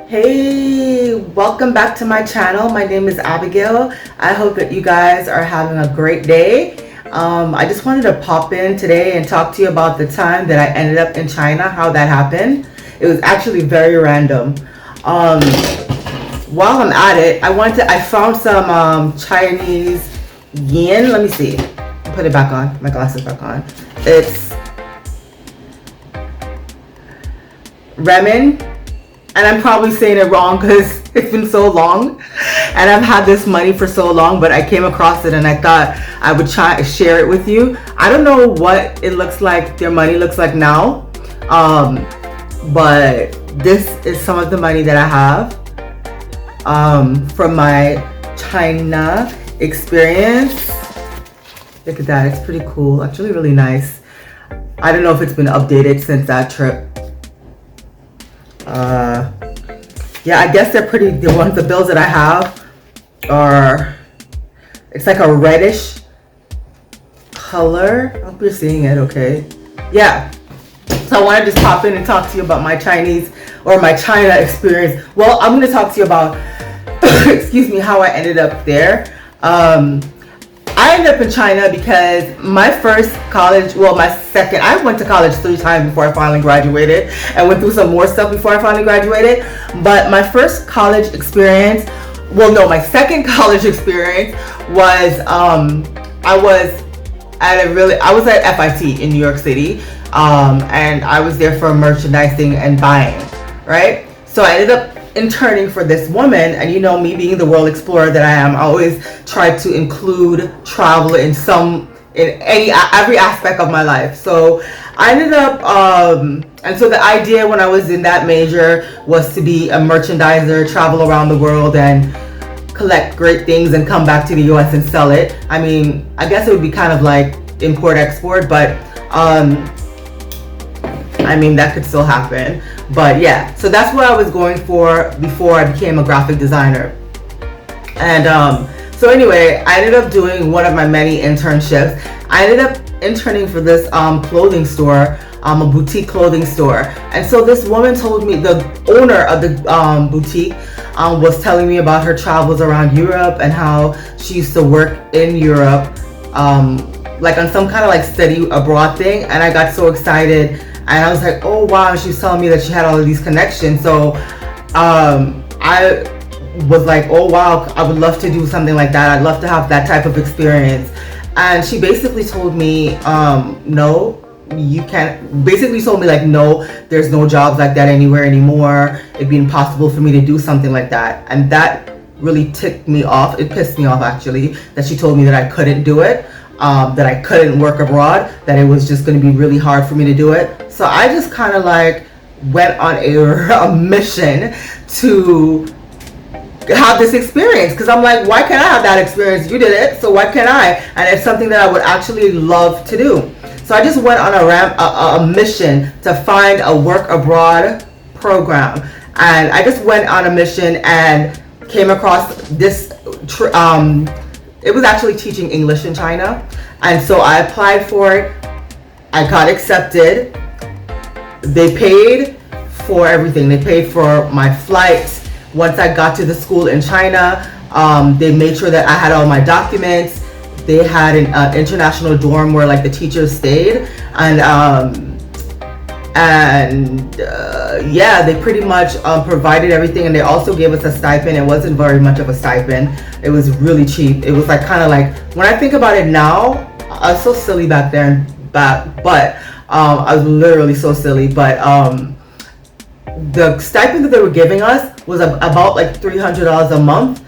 Hey, welcome back to my channel. My name is Abigail. I hope that you guys are having a great day. I just wanted to pop in today and talk to you about the time that I ended up in China, how that happened. It was actually very random. While I'm at it, I found some Chinese yen. Let me see. Put it back on, my glasses back on. It's Remin. And I'm probably saying it wrong because it's been so long and I've had this money for so long, but I came across it and I thought I would try to share it with you. I don't know what it looks like, their money looks like now, but this is some of the money that I have from my China experience. Look at that, it's pretty cool, actually really nice. I don't know if it's been updated since that trip. Yeah, I guess they're pretty, the bills that I have are, it's like a reddish color. I hope you're seeing it okay. Yeah, so I want to just pop in and talk to you about my Chinese or my China experience. Well, I'm going to talk to you about, excuse me, how I ended up there. I ended up in China because my first college, well, my second, I went to college 3 times before I finally graduated and went through some more stuff before I finally graduated. But my first college experience, well, no, my second college experience was, I was at FIT in New York City, and I was there for merchandising and buying, right? So I ended up interning for this woman, and you know me being the world explorer that I am, I always try to include travel in every aspect of my life. So I ended up and so the idea when I was in that major was to be a merchandiser, travel around the world and collect great things and come back to the US and sell it. I mean, I guess it would be kind of like import export, but I mean, that could still happen. But yeah, so that's what I was going for before I became a graphic designer. And so anyway, I ended up doing one of my many internships. I ended up interning for this clothing store, a boutique clothing store. And so this woman told me, the owner of the boutique was telling me about her travels around Europe and how she used to work in Europe, like on some kind of like study abroad thing. And I got so excited. And I was like, oh wow, she was telling me that she had all of these connections. So I was like, oh wow, I would love to do something like that. I'd love to have that type of experience. And she basically told me, no, you can't, basically told me like, no, there's no jobs like that anywhere anymore. It'd be impossible for me to do something like that. And that really ticked me off. It pissed me off actually, that she told me that I couldn't do it. That I couldn't work abroad, that it was just going to be really hard for me to do it. So I just kind of like went on a mission to have this experience, because I'm like, why can't I have that experience? You did it, so why can't I? And it's something that I would actually love to do. So I just went on a mission to find a work abroad program, and I just went on a mission and came across this it was actually teaching English in China. And so I applied for it. I got accepted. They paid for everything. They paid for my flights. Once I got to the school in China, they made sure that I had all my documents. They had an international dorm where like the teachers stayed. Yeah, they pretty much provided everything, and they also gave us a stipend. It wasn't very much of a stipend. It was really cheap. It was like kind of like, when I think about it now, I was so silly back then, but I was literally so silly. But the stipend that they were giving us was about like $300 a month,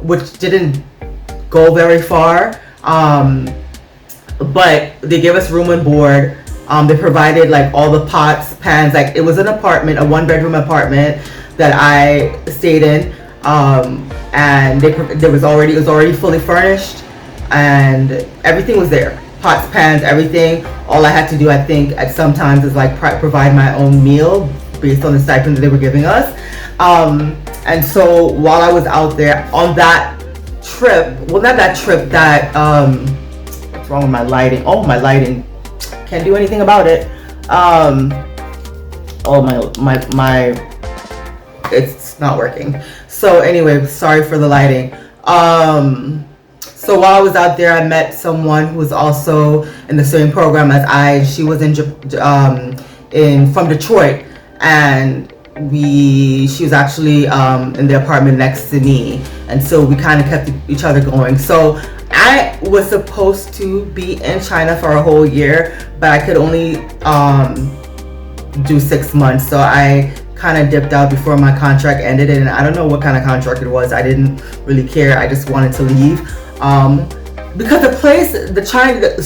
which didn't go very far. But they gave us room and board. They provided like all the pots, pans, like it was an apartment, a 1-bedroom apartment that I stayed in, and it was already fully furnished, and everything was there, pots, pans, everything. All I had to do, I think, at some times is like provide my own meal based on the stipend that they were giving us. And so while I was out there on that trip, well, not that trip, that what's wrong with my lighting? Oh, my lighting. Can't do anything about it. Oh, my it's not working. So anyway, sorry for the lighting. So while I was out there, I met someone who was also in the same program as I. She was from Detroit, and she was actually in the apartment next to me, and so we kind of kept each other going. So I was supposed to be in China for a whole year, but I could only do 6 months. So I kind of dipped out before my contract ended, and I don't know what kind of contract it was. I didn't really care. I just wanted to leave because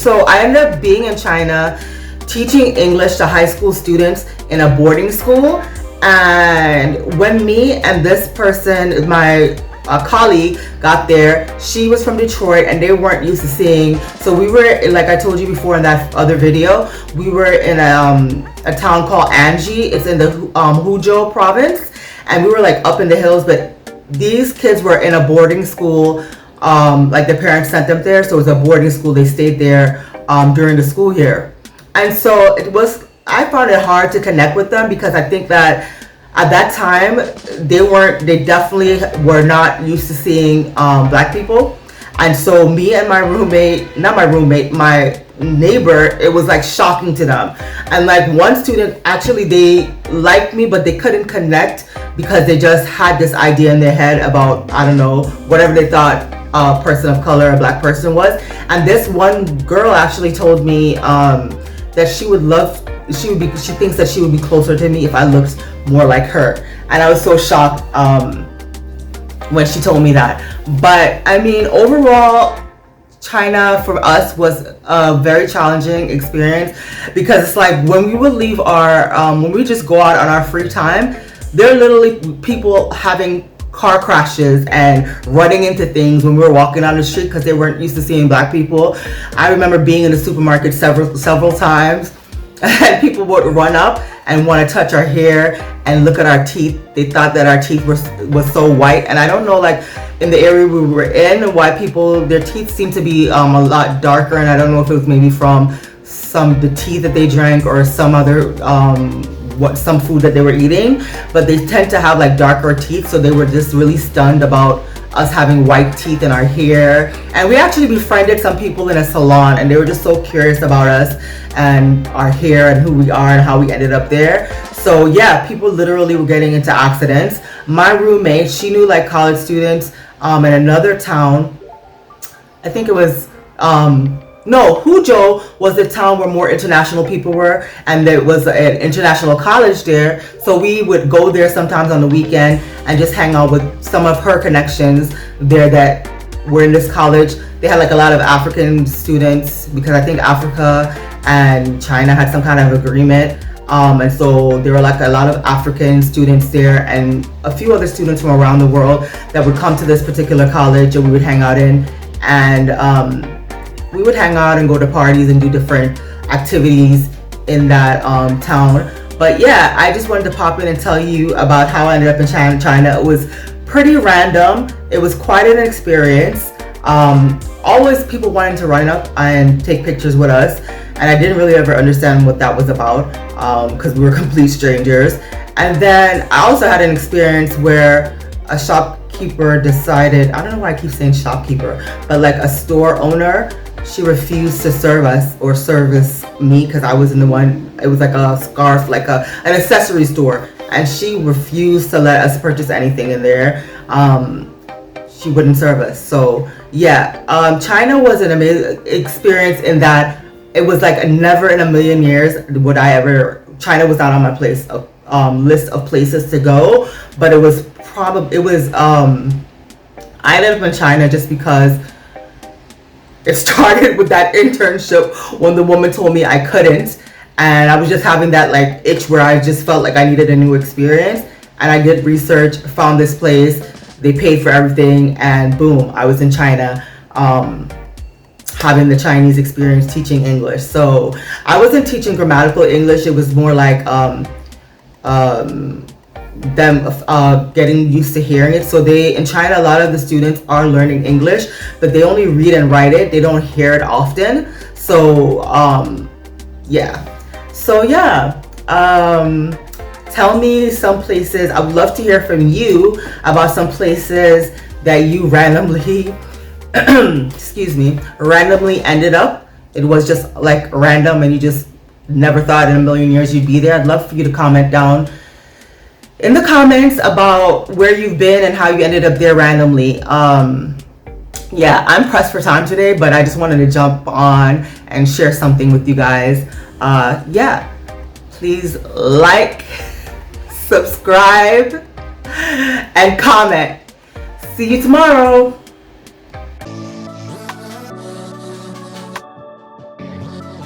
so I ended up being in China teaching English to high school students in a boarding school. And when me and this person, my colleague, got there, she was from Detroit, and they weren't used to seeing. So we were, like I told you before in that other video, we were in a town called Anji. It's in the Huzhou province, and we were like up in the hills. But these kids were in a boarding school. Like their parents sent them there, so it was a boarding school. They stayed there during the school year, and so I found it hard to connect with them because I think that at that time they definitely were not used to seeing black people. And so me and my neighbor, it was like shocking to them. And like one student, actually they liked me, but they couldn't connect because they just had this idea in their head about, I don't know, whatever they thought a person of color, a black person was. And this one girl actually told me that she thinks that she would be closer to me if I looked more like her. And I was so shocked when she told me that. But I mean, overall, China for us was a very challenging experience because it's like when we would leave when we just go out on our free time, there are literally people having car crashes and running into things when we were walking down the street because they weren't used to seeing black people. I remember being in the supermarket several times, and people would run up and want to touch our hair and look at our teeth. They thought that our teeth was so white, and I don't know, like in the area we were in, why their teeth seemed to be a lot darker, and I don't know if it was maybe from the tea that they drank or some other some food that they were eating, but they tend to have like darker teeth, so they were just really stunned about us having white teeth in our hair. And we actually befriended some people in a salon, and they were just so curious about us and our hair and who we are and how we ended up there. So yeah, people literally were getting into accidents. My roommate, she knew like college students in another town. I think it was Huzhou was the town where more international people were, and there was an international college there. So we would go there sometimes on the weekend and just hang out with some of her connections there that were in this college. They had like a lot of African students because I think Africa and China had some kind of agreement. And so there were like a lot of African students there and a few other students from around the world that would come to this particular college, and we would hang out in. And we would hang out and go to parties and do different activities in that town. But yeah, I just wanted to pop in and tell you about how I ended up in China. It was pretty random. It was quite an experience. Always people wanting to run up and take pictures with us, and I didn't really ever understand what that was about because we were complete strangers. And then I also had an experience where a shopkeeper decided, I don't know why I keep saying shopkeeper, but like a store owner, she refused to serve us or service me because I was in the one, it was like a scarf, like an accessory store, and she refused to let us purchase anything in there. She wouldn't serve us. So yeah, China was an amazing experience in that it was like never in a million years would I ever, China was not on my list of places to go, but I ended up in China just because it started with that internship when the woman told me I couldn't, and I was just having that like itch where I just felt like I needed a new experience. And I did research, found this place, they paid for everything, and boom, I was in China having the Chinese experience teaching English. So I wasn't teaching grammatical English, it was more like them getting used to hearing it. So in China, a lot of the students are learning English, but they only read and write it. They don't hear it often. So yeah. Tell me some places. I would love to hear from you about some places that you randomly, excuse me, randomly ended up. It was just like random and you just never thought in a million years you'd be there. I'd love for you to comment down in the comments about where you've been and how you ended up there randomly. Yeah, I'm pressed for time today, but I just wanted to jump on and share something with you guys. Yeah, please like, subscribe, and comment. See you tomorrow.